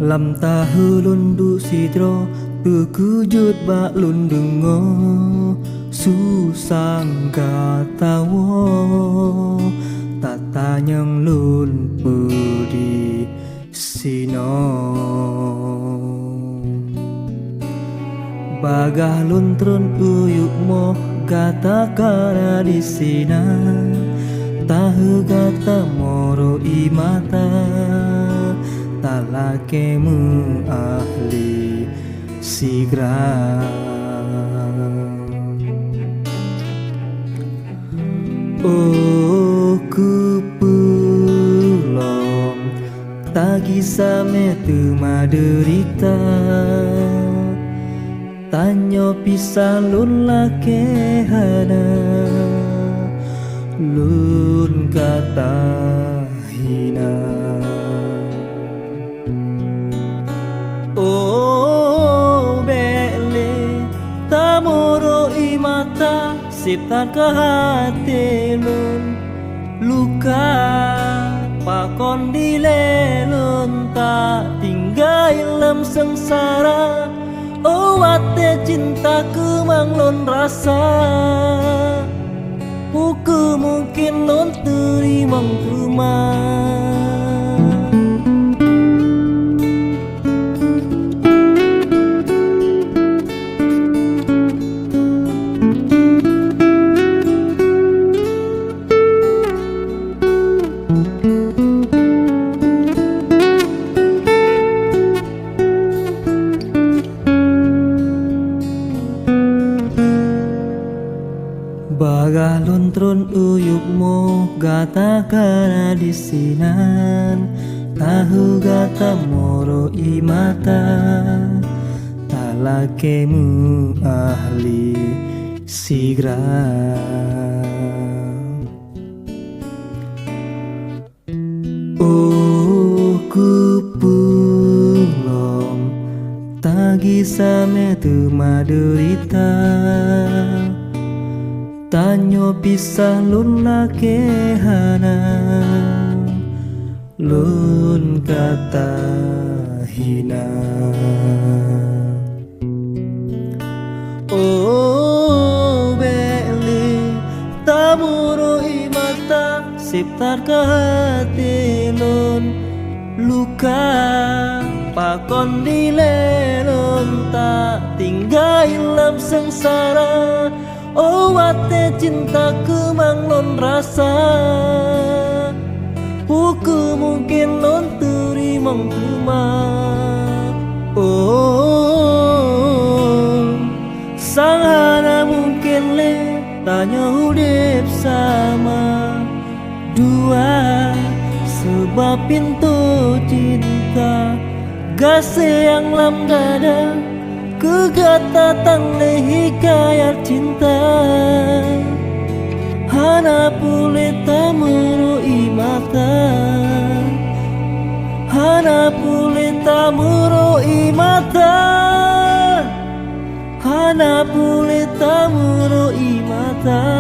Lam tahu lundu sidro tukujud bak lundungo susang katawo tatanyang lun pudi sino bagah luntrun uyuk mo gata kara di sina tahu gata moro imata talakemu ahli sigra oh kupulom tagi same tu maderita tanyo pisah lun lake hana lun kata hina oh bele tamoro imata siptan ke hati lun luka pakon dile lun tak tinggal dalam sengsara oh ate cintaku manglon rasa buku mungkin lon terima rumah baga lontron uyuk mo gata kana disinan tahu gata moro imata talakemu ahli sigra oh kupulom tagi same tu maderita tanyo pisah lun lake hana lun kata hina oh beli tamuro imata siptar ke hati lun luka pakon dile lun tak tinggal dalam sengsara oh ate cintaku manglon rasa buku mungkin lon terima rumah oh sang hana mungkin le tanya hudip sama dua sebab pintu cinta gase yang lam dada kegata tangle hikayat cinta hana pule tamuru imata hana pule tamuru imata hana pule tamuru imata